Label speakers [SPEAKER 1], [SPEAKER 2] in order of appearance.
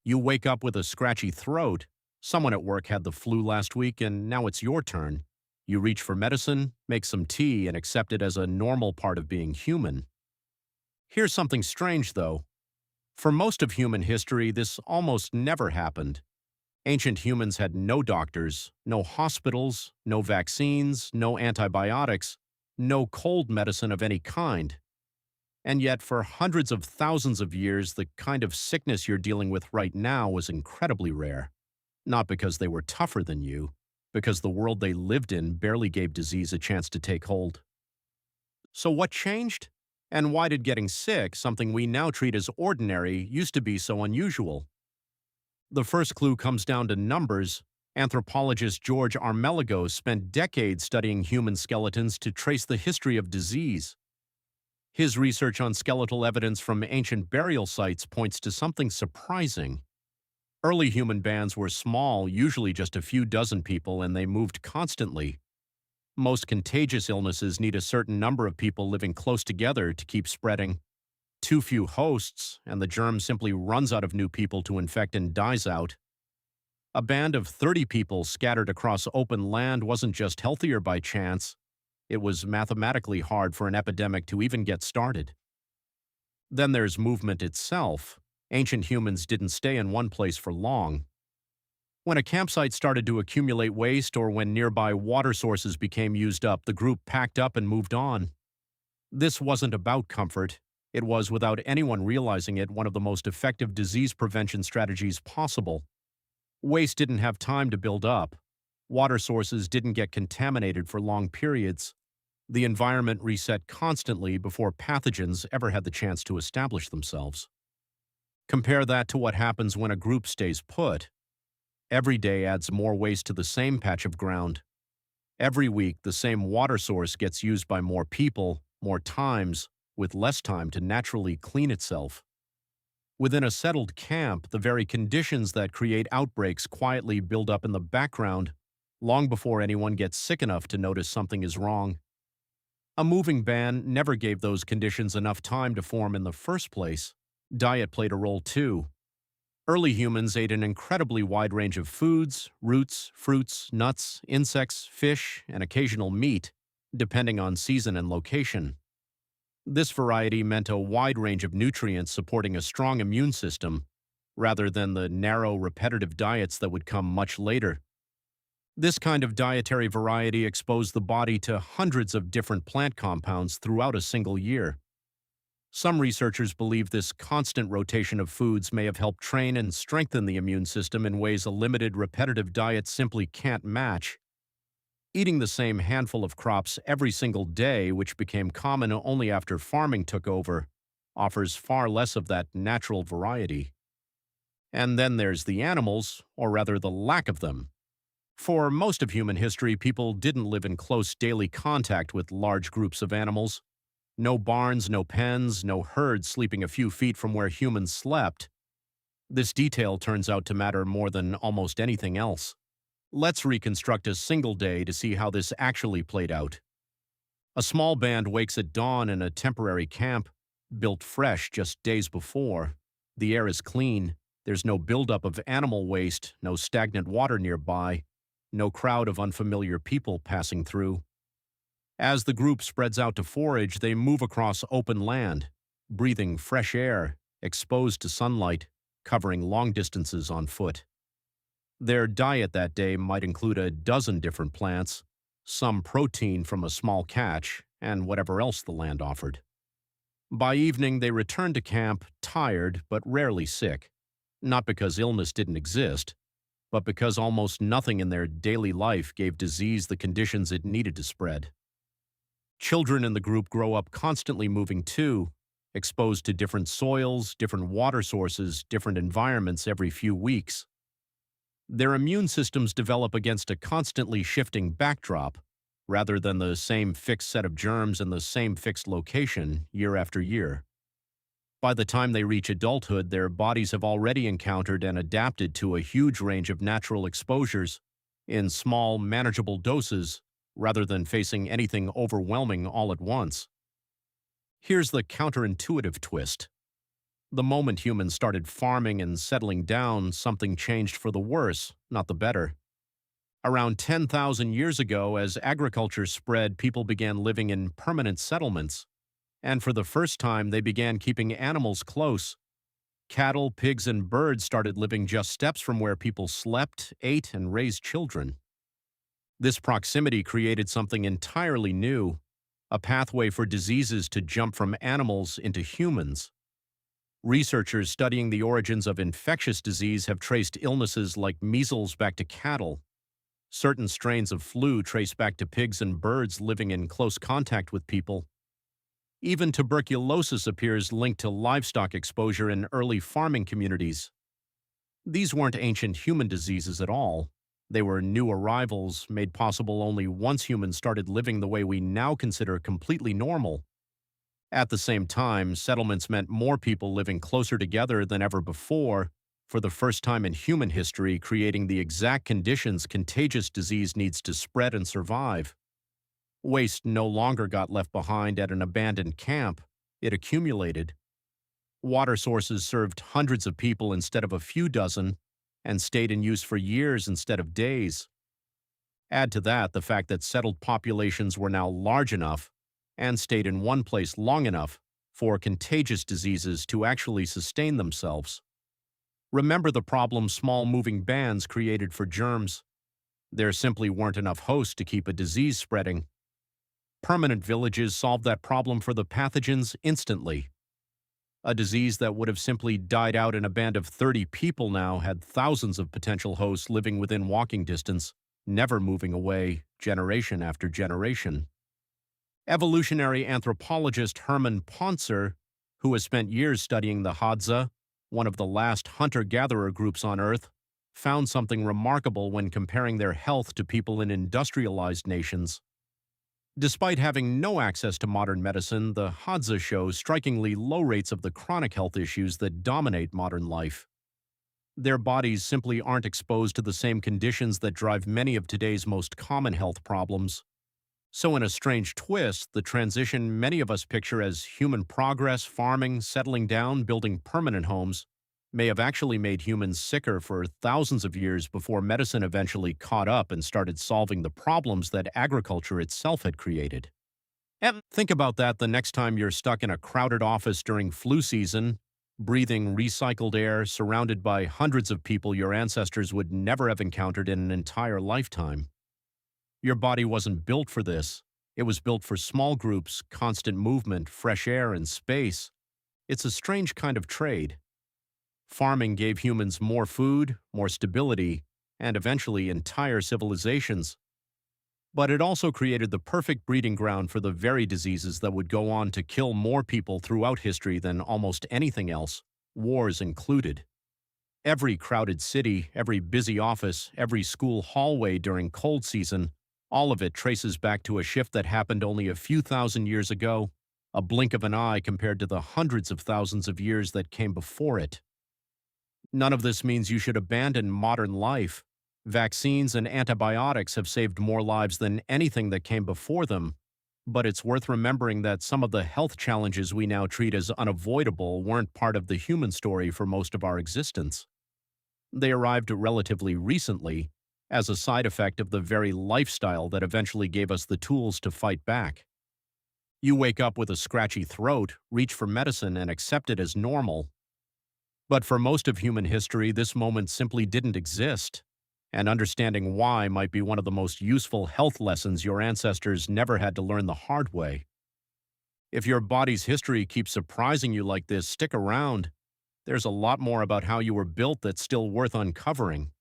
[SPEAKER 1] You wake up with a scratchy throat. Someone at work had the flu last week and now it's your turn. You reach for medicine, make some tea, and accept it as a normal part of being human. Here's something strange, though. For most of human history, this almost never happened. Ancient humans had no doctors, no hospitals, no vaccines, no antibiotics, no cold medicine of any kind. And yet, for hundreds of thousands of years, the kind of sickness you're dealing with right now was incredibly rare. Not because they were tougher than you, because the world they lived in barely gave disease a chance to take hold. So what changed? And why did getting sick, something we now treat as ordinary, used to be so unusual? The first clue comes down to numbers. Anthropologist George Armelagos spent decades studying human skeletons to trace the history of disease. His research on skeletal evidence from ancient burial sites points to something surprising. Early human bands were small, usually just a few dozen people, and they moved constantly. Most contagious illnesses need a certain number of people living close together to keep spreading. Too few hosts, and the germ simply runs out of new people to infect and dies out. A band of 30 people scattered across open land wasn't just healthier by chance, it was mathematically hard for an epidemic to even get started. Then there's movement itself. Ancient humans didn't stay in one place for long. When a campsite started to accumulate waste or when nearby water sources became used up, the group packed up and moved on. This wasn't about comfort. It was, without anyone realizing it, one of the most effective disease prevention strategies possible. Waste didn't have time to build up. Water sources didn't get contaminated for long periods. The environment reset constantly before pathogens ever had the chance to establish themselves. Compare that to what happens when a group stays put. Every day adds more waste to the same patch of ground. Every week, the same water source gets used by more people, more times, with less time to naturally clean itself. Within a settled camp, the very conditions that create outbreaks quietly build up in the background, long before anyone gets sick enough to notice something is wrong. A moving ban never gave those conditions enough time to form in the first place. Diet played a role too. Early humans ate an incredibly wide range of foods, roots, fruits, nuts, insects, fish, and occasional meat, depending on season and location. This variety meant a wide range of nutrients supporting a strong immune system, rather than the narrow, repetitive diets that would come much later. This kind of dietary variety exposed the body to hundreds of different plant compounds throughout a single year. Some researchers believe this constant rotation of foods may have helped train and strengthen the immune system in ways a limited, repetitive diet simply can't match. Eating the same handful of crops every single day, which became common only after farming took over, offers far less of that natural variety. And then there's the animals, or rather the lack of them. For most of human history, people didn't live in close daily contact with large groups of animals. No barns, no pens, no herds sleeping a few feet from where humans slept. This detail turns out to matter more than almost anything else. Let's reconstruct a single day to see how this actually played out. A small band wakes at dawn in a temporary camp, built fresh just days before. The air is clean. There's no buildup of animal waste, no stagnant water nearby, no crowd of unfamiliar people passing through. As the group spreads out to forage, they move across open land, breathing fresh air, exposed to sunlight, covering long distances on foot. Their diet that day might include a dozen different plants, some protein from a small catch, and whatever else the land offered. By evening, they returned to camp, tired but rarely sick, not because illness didn't exist, but because almost nothing in their daily life gave disease the conditions it needed to spread. Children in the group grow up constantly moving too, exposed to different soils, different water sources, different environments every few weeks. Their immune systems develop against a constantly shifting backdrop, rather than the same fixed set of germs in the same fixed location year after year. By the time they reach adulthood, their bodies have already encountered and adapted to a huge range of natural exposures in small, manageable doses, rather than facing anything overwhelming all at once. Here's the counterintuitive twist. The moment humans started farming and settling down, something changed for the worse, not the better. Around 10,000 years ago, as agriculture spread, people began living in permanent settlements. And for the first time, they began keeping animals close. Cattle, pigs, and birds started living just steps from where people slept, ate, and raised children. This proximity created something entirely new, a pathway for diseases to jump from animals into humans. Researchers studying the origins of infectious disease have traced illnesses like measles back to cattle. Certain strains of flu trace back to pigs and birds living in close contact with people. Even tuberculosis appears linked to livestock exposure in early farming communities. These weren't ancient human diseases at all. They were new arrivals made possible only once humans started living the way we now consider completely normal. At the same time, settlements meant more people living closer together than ever before, for the first time in human history, creating the exact conditions contagious disease needs to spread and survive. Waste no longer got left behind at an abandoned camp, it accumulated. Water sources served hundreds of people instead of a few dozen, and stayed in use for years instead of days. Add to that the fact that settled populations were now large enough and stayed in one place long enough for contagious diseases to actually sustain themselves. Remember the problem small moving bands created for germs. There simply weren't enough hosts to keep a disease spreading. Permanent villages solved that problem for the pathogens instantly. A disease that would have simply died out in a band of 30 people now had thousands of potential hosts living within walking distance, never moving away, generation after generation. Evolutionary anthropologist Hermann Pontzer, who has spent years studying the Hadza, one of the last hunter-gatherer groups on Earth, found something remarkable when comparing their health to people in industrialized nations. Despite having no access to modern medicine, the Hadza show strikingly low rates of the chronic health issues that dominate modern life. Their bodies simply aren't exposed to the same conditions that drive many of today's most common health problems. So in a strange twist, the transition many of us picture as human progress, farming, settling down, building permanent homes, may have actually made humans sicker for thousands of years before medicine eventually caught up and started solving the problems that agriculture itself had created. And think about that the next time you're stuck in a crowded office during flu season, breathing recycled air surrounded by hundreds of people your ancestors would never have encountered in an entire lifetime. Your body wasn't built for this. It was built for small groups, constant movement, fresh air, and space. It's a strange kind of trade. Farming gave humans more food, more stability, and eventually entire civilizations. But it also created the perfect breeding ground for the very diseases that would go on to kill more people throughout history than almost anything else, wars included. Every crowded city, every busy office, every school hallway during cold season, all of it traces back to a shift that happened only a few thousand years ago, a blink of an eye compared to the hundreds of thousands of years that came before it. None of this means you should abandon modern life. Vaccines and antibiotics have saved more lives than anything that came before them. But it's worth remembering that some of the health challenges we now treat as unavoidable weren't part of the human story for most of our existence. They arrived relatively recently as a side effect of the very lifestyle that eventually gave us the tools to fight back. You wake up with a scratchy throat, reach for medicine, and accept it as normal. But for most of human history, this moment simply didn't exist, and understanding why might be one of the most useful health lessons your ancestors never had to learn the hard way. If your body's history keeps surprising you like this, stick around. There's a lot more about how you were built that's still worth uncovering.